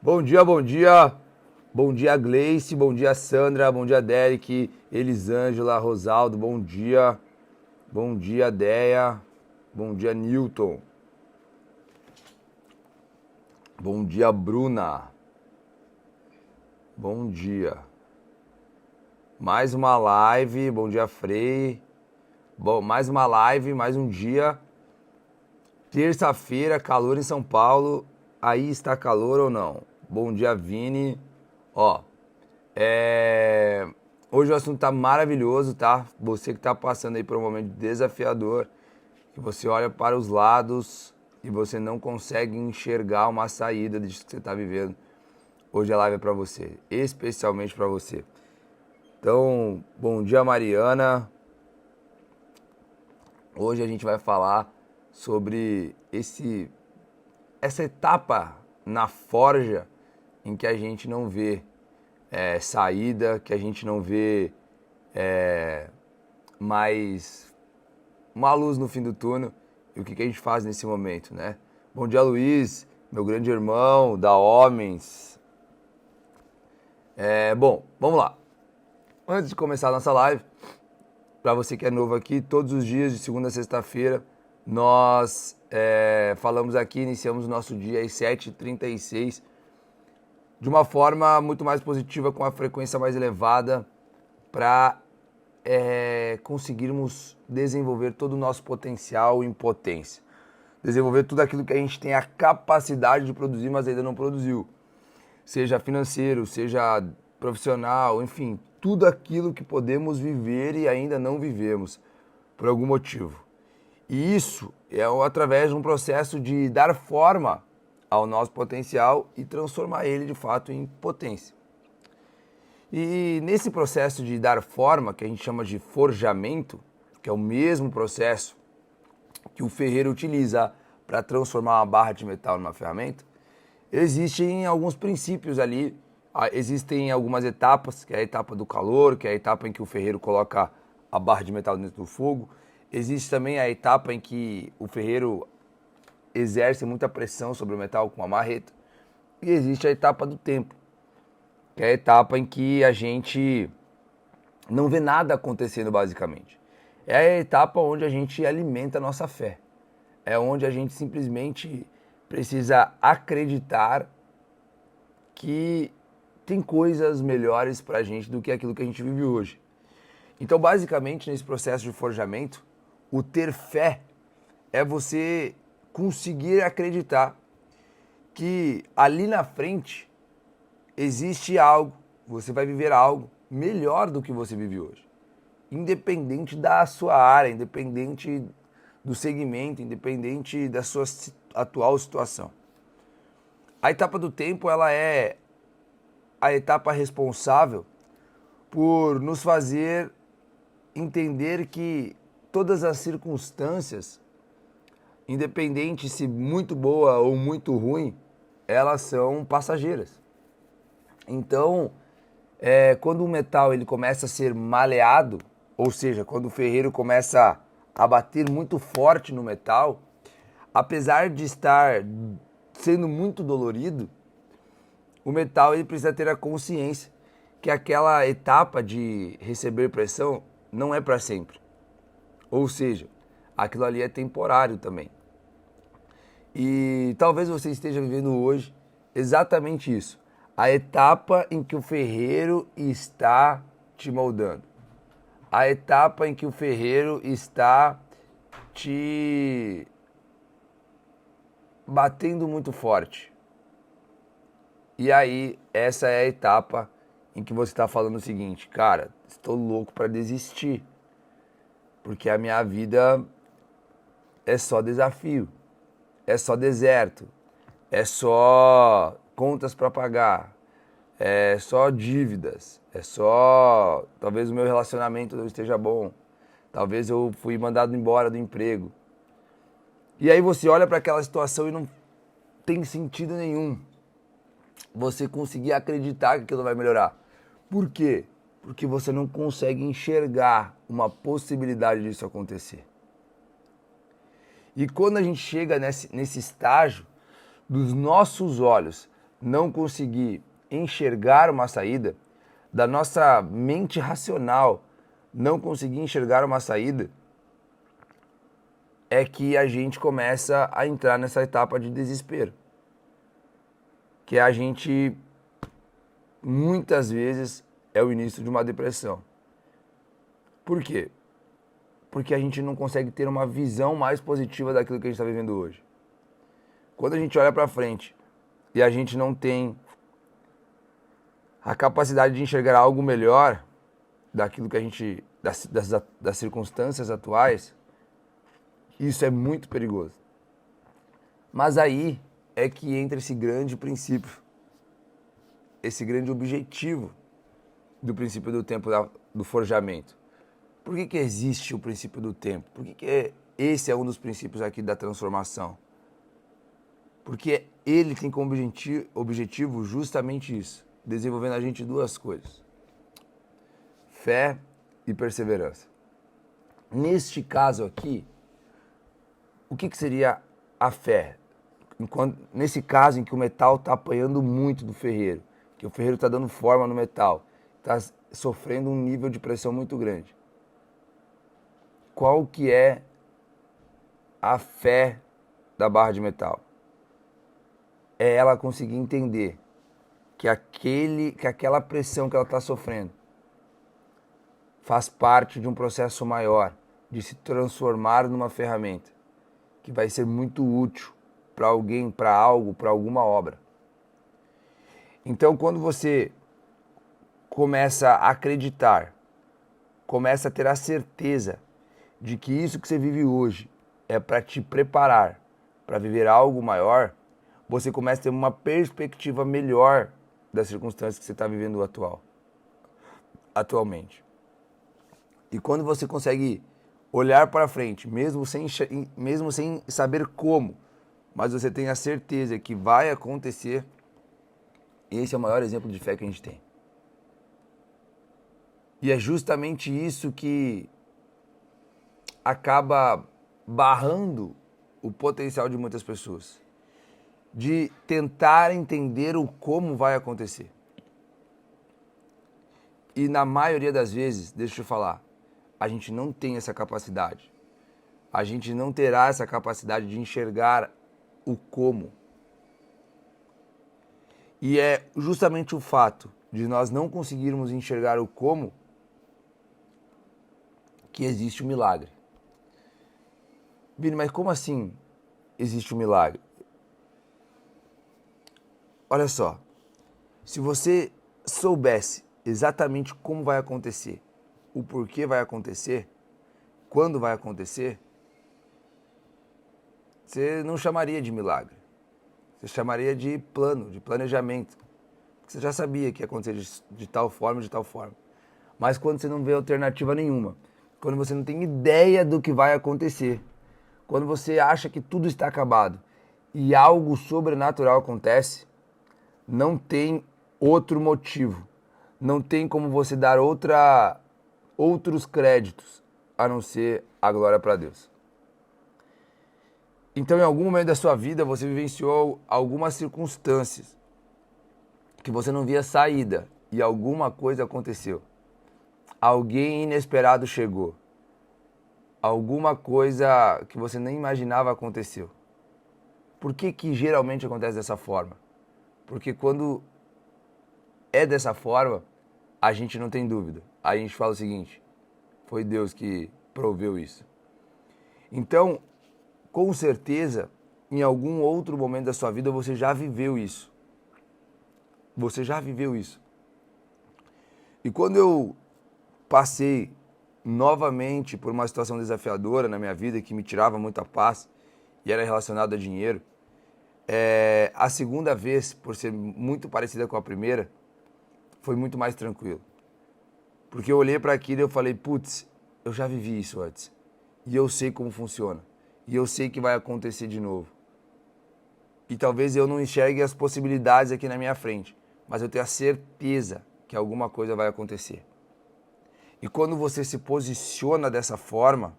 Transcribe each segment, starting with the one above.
Bom dia, bom dia. Bom dia, Gleice. Bom dia, Sandra. Bom dia, Derek. Elisângela, Rosaldo. Bom dia. Bom dia, Deia. Bom dia, Newton. Bom dia, Bruna. Bom dia. Mais uma live. Bom dia, Frei. Bom, mais uma live, mais um dia. Terça-feira, calor em São Paulo. Aí está calor ou não? Bom dia, Vini. Ó, hoje o assunto tá maravilhoso, tá? Você que tá passando aí por um momento desafiador, que você olha para os lados e você não consegue enxergar uma saída disso que você tá vivendo. Hoje a live é para você, especialmente para você. Então, bom dia, Mariana. Hoje a gente vai falar sobre essa etapa na forja em que a gente não vê saída, que a gente não vê mais uma luz no fim do túnel. E o que a gente faz nesse momento, né? Bom dia, Luiz, meu grande irmão, da Homens. Bom, vamos lá. Antes de começar a nossa live, para você que é novo aqui, todos os dias, de segunda a sexta-feira, nós falamos aqui, iniciamos o nosso dia às 7h36, de uma forma muito mais positiva, com a frequência mais elevada, para conseguirmos desenvolver todo o nosso potencial em potência. Desenvolver tudo aquilo que a gente tem a capacidade de produzir, mas ainda não produziu. Seja financeiro, seja profissional, enfim, tudo aquilo que podemos viver e ainda não vivemos, por algum motivo. E isso é através de um processo de dar forma ao nosso potencial e transformar ele de fato em potência. E nesse processo de dar forma, que a gente chama de forjamento, que é o mesmo processo que o ferreiro utiliza para transformar uma barra de metal numa ferramenta, existem alguns princípios ali, existem algumas etapas, que é a etapa do calor, que é a etapa em que o ferreiro coloca a barra de metal dentro do fogo. Existe também a etapa em que o ferreiro exerce muita pressão sobre o metal com a marreta. E existe a etapa do tempo, que é a etapa em que a gente não vê nada acontecendo basicamente. É a etapa onde a gente alimenta a nossa fé. É onde a gente simplesmente precisa acreditar que tem coisas melhores pra gente do que aquilo que a gente vive hoje. Então, basicamente, nesse processo de forjamento, o ter fé é você conseguir acreditar que ali na frente existe algo, você vai viver algo melhor do que você vive hoje. Independente da sua área, independente do segmento, independente da sua atual situação. A etapa do tempo, ela é a etapa responsável por nos fazer entender que todas as circunstâncias, independente se muito boa ou muito ruim, elas são passageiras. Então, quando o metal ele começa a ser maleado, ou seja, quando o ferreiro começa a bater muito forte no metal, apesar de estar sendo muito dolorido, o metal ele precisa ter a consciência que aquela etapa de receber pressão não é para sempre. Ou seja, aquilo ali é temporário também. E talvez você esteja vivendo hoje exatamente isso. A etapa em que o ferreiro está te moldando. A etapa em que o ferreiro está te batendo muito forte. E aí, essa é a etapa em que você está falando o seguinte: cara, estou louco para desistir, porque a minha vida é só desafio, é só deserto, é só contas para pagar, é só dívidas, é só talvez o meu relacionamento não esteja bom, talvez eu fui mandado embora do emprego. E aí você olha para aquela situação e não tem sentido nenhum você conseguir acreditar que aquilo vai melhorar. Por quê? Porque você não consegue enxergar uma possibilidade disso acontecer. E quando a gente chega nesse estágio dos nossos olhos não conseguir enxergar uma saída, da nossa mente racional não conseguir enxergar uma saída, é que a gente começa a entrar nessa etapa de desespero. Que a gente, muitas vezes, é o início de uma depressão. Por quê? Porque a gente não consegue ter uma visão mais positiva daquilo que a gente está vivendo hoje. Quando a gente olha para frente e a gente não tem a capacidade de enxergar algo melhor daquilo que a gente, das circunstâncias atuais, isso é muito perigoso. Mas aí é que entra esse grande princípio, esse grande objetivo do princípio do tempo do forjamento. Por que existe o princípio do tempo? Por que esse é um dos princípios aqui da transformação? Porque ele tem como objetivo justamente isso, desenvolvendo a gente duas coisas: fé e perseverança. Neste caso aqui, o que seria a fé? Nesse caso em que o metal está apanhando muito do ferreiro, que o ferreiro está dando forma no metal, está sofrendo um nível de pressão muito grande. Qual que é a fé da barra de metal? É ela conseguir entender que aquela pressão que ela está sofrendo faz parte de um processo maior de se transformar numa ferramenta que vai ser muito útil para alguém, para algo, para alguma obra. Então, quando você começa a acreditar, começa a ter a certeza de que isso que você vive hoje é para te preparar para viver algo maior, você começa a ter uma perspectiva melhor das circunstâncias que você está vivendo atualmente. E quando você consegue olhar para frente, mesmo sem saber como, mas você tem a certeza que vai acontecer, esse é o maior exemplo de fé que a gente tem. E é justamente isso que acaba barrando o potencial de muitas pessoas, de tentar entender o como vai acontecer. E na maioria das vezes, deixa eu te falar, a gente não tem essa capacidade. A gente não terá essa capacidade de enxergar o como. E é justamente o fato de nós não conseguirmos enxergar o como que existe o milagre. Vini, mas como assim existe o milagre? Olha só, se você soubesse exatamente como vai acontecer, o porquê vai acontecer, quando vai acontecer, você não chamaria de milagre. Você chamaria de plano, de planejamento. Você já sabia que ia acontecer de tal forma, de tal forma. Mas quando você não vê alternativa nenhuma, quando você não tem ideia do que vai acontecer, quando você acha que tudo está acabado e algo sobrenatural acontece, não tem outro motivo. Não tem como você dar outros créditos a não ser a glória para Deus. Então, em algum momento da sua vida, você vivenciou algumas circunstâncias que você não via saída e alguma coisa aconteceu. Alguém inesperado chegou. Alguma coisa que você nem imaginava aconteceu. Por que geralmente acontece dessa forma? Porque quando é dessa forma, a gente não tem dúvida. Aí a gente fala o seguinte: foi Deus que proveu isso. Então, com certeza, em algum outro momento da sua vida você já viveu isso. Você já viveu isso. E quando eu passei novamente por uma situação desafiadora na minha vida que me tirava muita paz e era relacionado a dinheiro, a segunda vez, por ser muito parecida com a primeira, foi muito mais tranquilo. Porque eu olhei para aquilo e eu falei, putz, eu já vivi isso antes. E eu sei como funciona. E eu sei que vai acontecer de novo. E talvez eu não enxergue as possibilidades aqui na minha frente, mas eu tenho a certeza que alguma coisa vai acontecer. E quando você se posiciona dessa forma,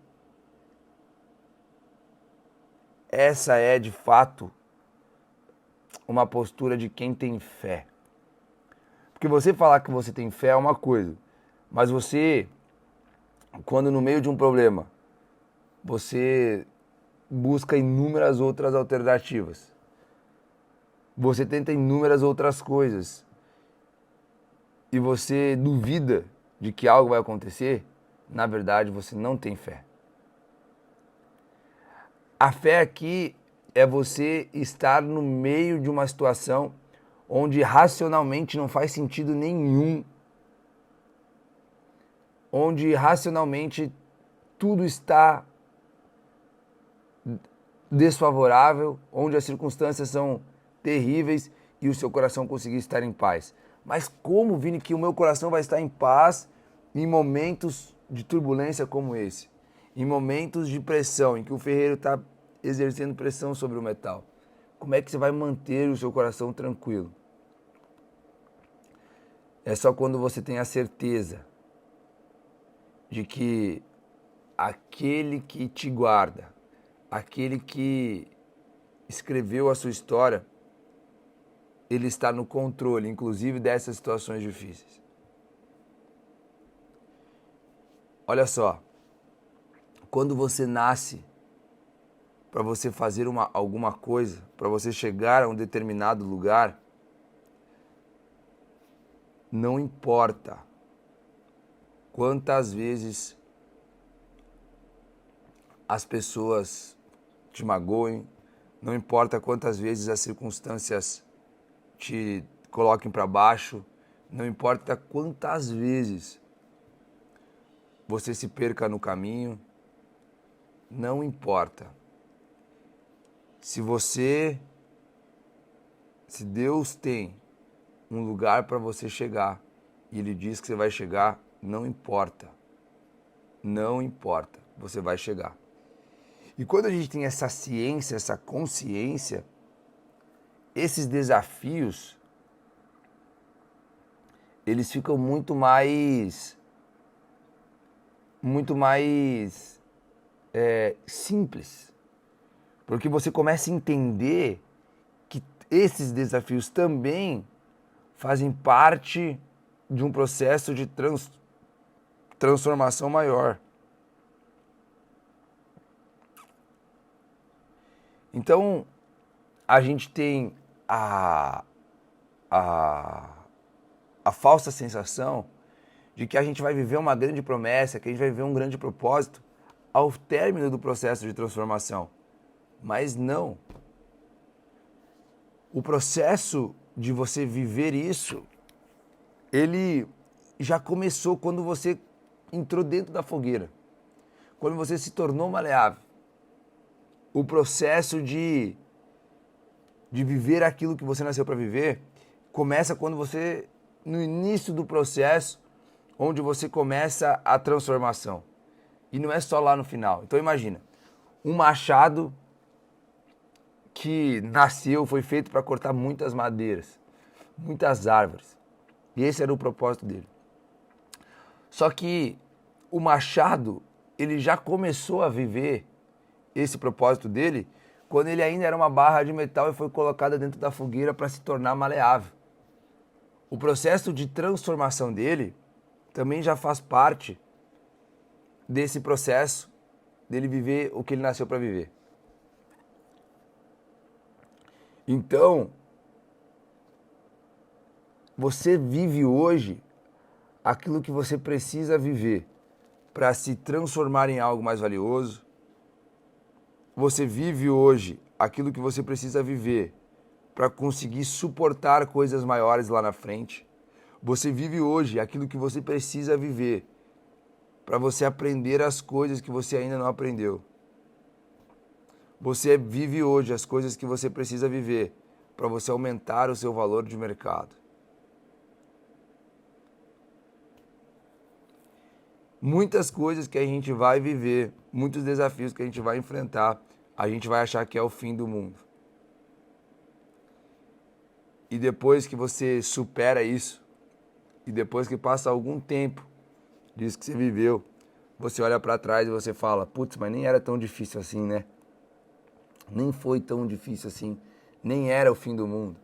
essa é de fato uma postura de quem tem fé. Porque você falar que você tem fé é uma coisa, mas você, quando no meio de um problema, você busca inúmeras outras alternativas, você tenta inúmeras outras coisas e você duvida de que algo vai acontecer, na verdade você não tem fé. A fé aqui é você estar no meio de uma situação onde racionalmente não faz sentido nenhum, onde racionalmente tudo está desfavorável, onde as circunstâncias são terríveis e o seu coração conseguir estar em paz. Mas como, Vini, que o meu coração vai estar em paz em momentos de turbulência como esse? Em momentos de pressão, em que o ferreiro está exercendo pressão sobre o metal? Como é que você vai manter o seu coração tranquilo? É só quando você tem a certeza de que aquele que te guarda, aquele que escreveu a sua história, ele está no controle, inclusive dessas situações difíceis. Olha só, quando você nasce para você fazer alguma coisa, para você chegar a um determinado lugar, não importa quantas vezes as pessoas te magoem, não importa quantas vezes as circunstâncias te coloquem para baixo, não importa quantas vezes você se perca no caminho, não importa. Se Deus tem um lugar para você chegar e Ele diz que você vai chegar, não importa. Não importa, você vai chegar. E quando a gente tem essa ciência, essa consciência, esses desafios, eles ficam muito mais simples. Porque você começa a entender que esses desafios também fazem parte de um processo de transformação maior. Então, a gente tem a falsa sensação de que a gente vai viver uma grande promessa, que a gente vai viver um grande propósito ao término do processo de transformação. Mas não. O processo de você viver isso, ele já começou quando você entrou dentro da fogueira, quando você se tornou maleável. O processo de viver aquilo que você nasceu para viver começa quando você, no início do processo, onde você começa a transformação. E não é só lá no final. Então imagina, um machado que nasceu, foi feito para cortar muitas madeiras, muitas árvores. E esse era o propósito dele. Só que o machado, ele já começou a viver esse propósito dele quando ele ainda era uma barra de metal e foi colocada dentro da fogueira para se tornar maleável. O processo de transformação dele também já faz parte desse processo dele viver o que ele nasceu para viver. Então, você vive hoje aquilo que você precisa viver para se transformar em algo mais valioso. Você vive hoje aquilo que você precisa viver para conseguir suportar coisas maiores lá na frente. Você vive hoje aquilo que você precisa viver para você aprender as coisas que você ainda não aprendeu. Você vive hoje as coisas que você precisa viver para você aumentar o seu valor de mercado. Muitas coisas que a gente vai viver, muitos desafios que a gente vai enfrentar, a gente vai achar que é o fim do mundo. E depois que você supera isso, e depois que passa algum tempo disso que você viveu, você olha para trás e você fala, putz, mas nem era tão difícil assim, né? Nem foi tão difícil assim. nem era o fim do mundo.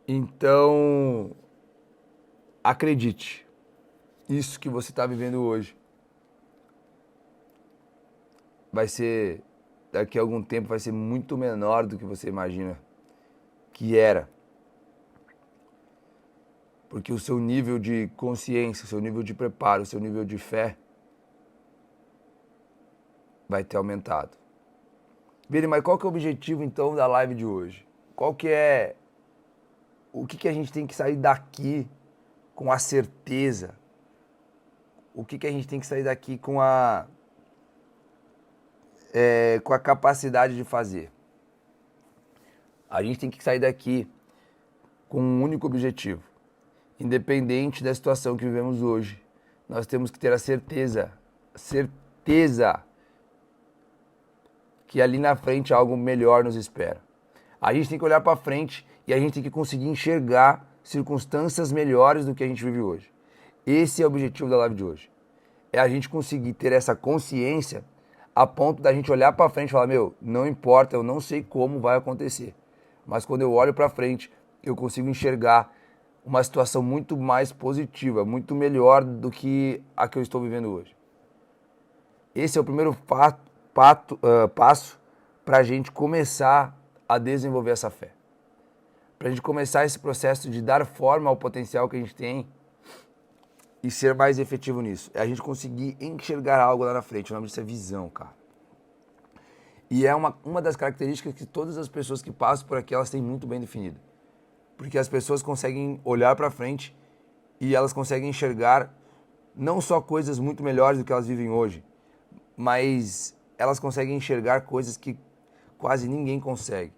Então, acredite, isso que você está vivendo hoje vai ser, daqui a algum tempo, vai ser muito menor do que você imagina que era. Porque o seu nível de consciência, o seu nível de preparo, o seu nível de fé vai ter aumentado. Vini, mas qual que é o objetivo então da live de hoje? Qual que é... O que a gente tem que sair daqui com a certeza? O que a gente tem que sair daqui com a capacidade de fazer? A gente tem que sair daqui com um único objetivo. Independente da situação que vivemos hoje, nós temos que ter a certeza que ali na frente algo melhor nos espera. A gente tem que olhar para frente e a gente tem que conseguir enxergar circunstâncias melhores do que a gente vive hoje. Esse é o objetivo da live de hoje. É a gente conseguir ter essa consciência a ponto da gente olhar para frente e falar, meu, não importa, eu não sei como vai acontecer. Mas quando eu olho para frente, eu consigo enxergar uma situação muito mais positiva, muito melhor do que a que eu estou vivendo hoje. Esse é o primeiro passo para a gente começar a desenvolver essa fé. Para a gente começar esse processo de dar forma ao potencial que a gente tem e ser mais efetivo nisso. É a gente conseguir enxergar algo lá na frente. O nome disso é visão, cara. E é uma das características que todas as pessoas que passam por aqui, elas têm muito bem definido. Porque as pessoas conseguem olhar para frente e elas conseguem enxergar não só coisas muito melhores do que elas vivem hoje, mas elas conseguem enxergar coisas que quase ninguém consegue.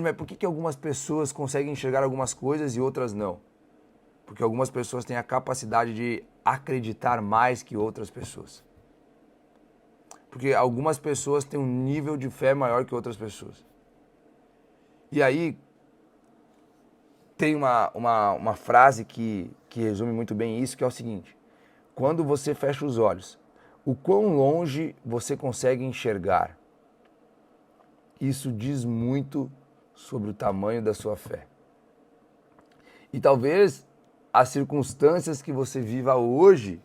Mas por que algumas pessoas conseguem enxergar algumas coisas e outras não? Porque algumas pessoas têm a capacidade de acreditar mais que outras pessoas. Porque algumas pessoas têm um nível de fé maior que outras pessoas. E aí, tem uma frase que resume muito bem isso, que é o seguinte: quando você fecha os olhos, o quão longe você consegue enxergar? Isso diz muito sobre o tamanho da sua fé. E talvez as circunstâncias que você viva hoje,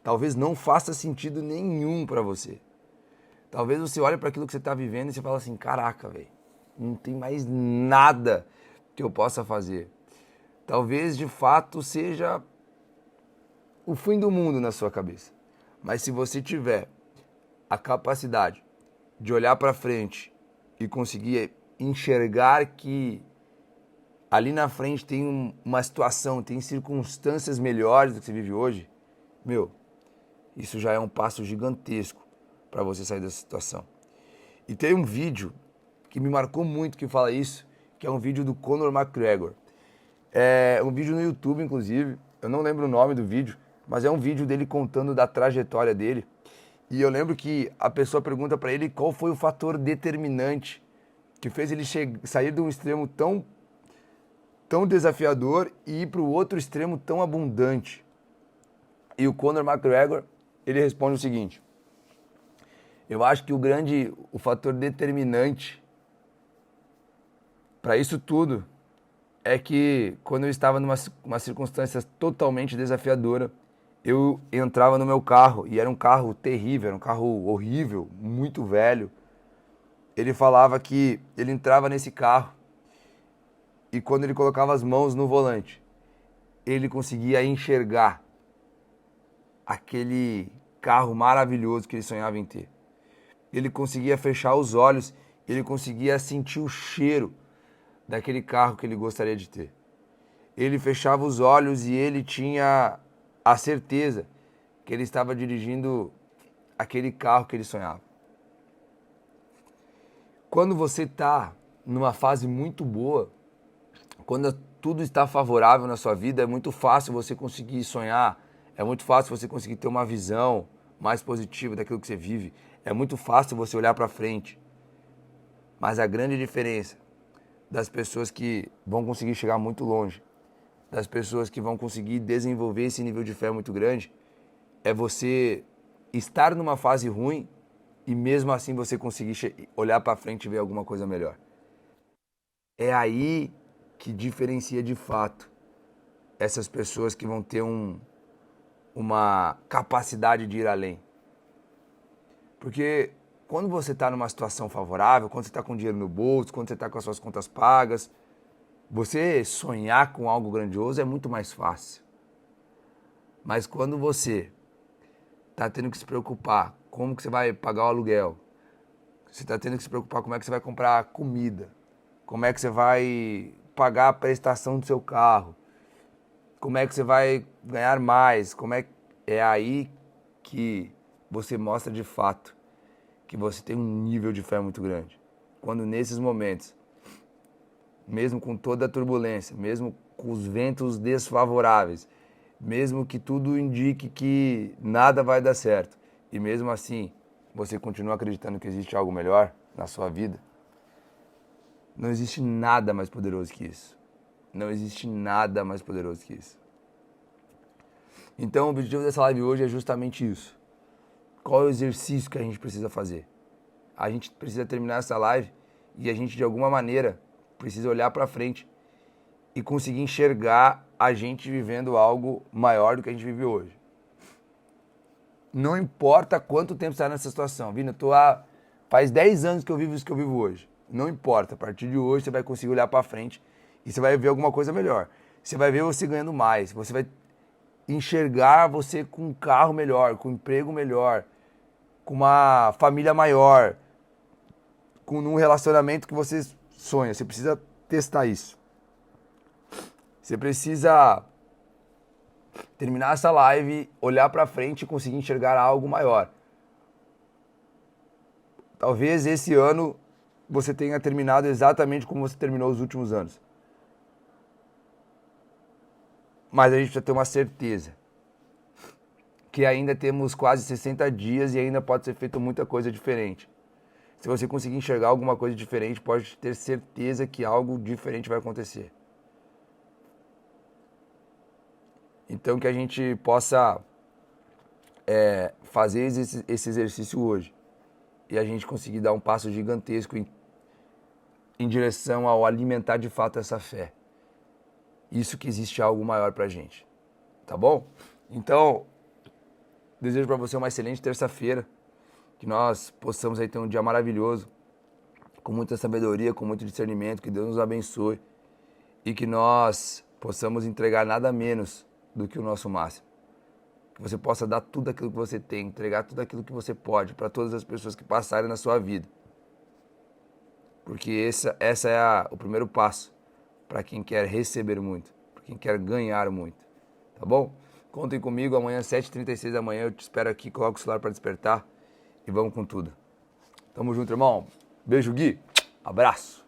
talvez não faça sentido nenhum para você. Talvez você olhe para aquilo que você está vivendo e você fala assim, caraca, velho, não tem mais nada que eu possa fazer. Talvez de fato seja o fim do mundo na sua cabeça. Mas se você tiver a capacidade de olhar para frente e conseguir enxergar que ali na frente tem uma situação, tem circunstâncias melhores do que você vive hoje, meu, isso já é um passo gigantesco para você sair dessa situação. E tem um vídeo que me marcou muito que fala isso, que é um vídeo do Conor McGregor. É um vídeo no YouTube, inclusive, eu não lembro o nome do vídeo, mas é um vídeo dele contando da trajetória dele. E eu lembro que a pessoa pergunta para ele qual foi o fator determinante que fez ele sair de um extremo tão desafiador e ir para o outro extremo tão abundante. E o Conor McGregor, ele responde o seguinte: eu acho que o fator determinante para isso tudo é que quando eu estava numa circunstância totalmente desafiadora, eu entrava no meu carro, e era um carro terrível, era um carro horrível, muito velho. Ele falava que ele entrava nesse carro e quando ele colocava as mãos no volante, ele conseguia enxergar aquele carro maravilhoso que ele sonhava em ter. Ele conseguia fechar os olhos, ele conseguia sentir o cheiro daquele carro que ele gostaria de ter. Ele fechava os olhos e ele tinha a certeza que ele estava dirigindo aquele carro que ele sonhava. Quando você está numa fase muito boa, quando tudo está favorável na sua vida, é muito fácil você conseguir sonhar, é muito fácil você conseguir ter uma visão mais positiva daquilo que você vive, é muito fácil você olhar para frente. Mas a grande diferença das pessoas que vão conseguir chegar muito longe, das pessoas que vão conseguir desenvolver esse nível de fé muito grande, é você estar numa fase ruim e mesmo assim você conseguir olhar para frente e ver alguma coisa melhor. É aí que diferencia de fato essas pessoas que vão ter uma capacidade de ir além. Porque quando você está numa situação favorável, quando você está com dinheiro no bolso, quando você está com as suas contas pagas, você sonhar com algo grandioso é muito mais fácil. Mas quando você está tendo que se preocupar como que você vai pagar o aluguel, você está tendo que se preocupar como é que você vai comprar comida, como é que você vai pagar a prestação do seu carro, como é que você vai ganhar mais, é aí que você mostra de fato que você tem um nível de fé muito grande. Quando nesses momentos, mesmo com toda a turbulência, mesmo com os ventos desfavoráveis, mesmo que tudo indique que nada vai dar certo, e mesmo assim você continua acreditando que existe algo melhor na sua vida, não existe nada mais poderoso que isso. Não existe nada mais poderoso que isso. Então o objetivo dessa live hoje é justamente isso. Qual é o exercício que a gente precisa fazer? A gente precisa terminar essa live e a gente de alguma maneira precisa olhar para frente e conseguir enxergar a gente vivendo algo maior do que a gente vive hoje. Não importa quanto tempo você está nessa situação. Vini, faz 10 anos que eu vivo isso que eu vivo hoje. Não importa. A partir de hoje você vai conseguir olhar para frente e você vai ver alguma coisa melhor. Você vai ver você ganhando mais. Você vai enxergar você com um carro melhor, com um emprego melhor, com uma família maior, com um relacionamento que você sonha. Você precisa testar isso. Você precisa terminar essa live, olhar para frente e conseguir enxergar algo maior. Talvez esse ano você tenha terminado exatamente como você terminou os últimos anos. Mas a gente precisa ter uma certeza que ainda temos quase 60 dias e ainda pode ser feito muita coisa diferente. Se você conseguir enxergar alguma coisa diferente, pode ter certeza que algo diferente vai acontecer. Então que a gente possa fazer esse exercício hoje e a gente conseguir dar um passo gigantesco em direção ao alimentar de fato essa fé. Isso que existe algo maior pra gente. Tá bom? Então, desejo para você uma excelente terça-feira, que nós possamos aí ter um dia maravilhoso, com muita sabedoria, com muito discernimento, que Deus nos abençoe e que nós possamos entregar nada menos do que o nosso máximo. Que você possa dar tudo aquilo que você tem, entregar tudo aquilo que você pode para todas as pessoas que passarem na sua vida. Porque essa é o primeiro passo para quem quer receber muito, para quem quer ganhar muito. Tá bom? Contem comigo, amanhã às 7h36 da manhã eu te espero aqui, coloca o celular para despertar e vamos com tudo. Tamo junto, irmão. Beijo, Gui. Abraço.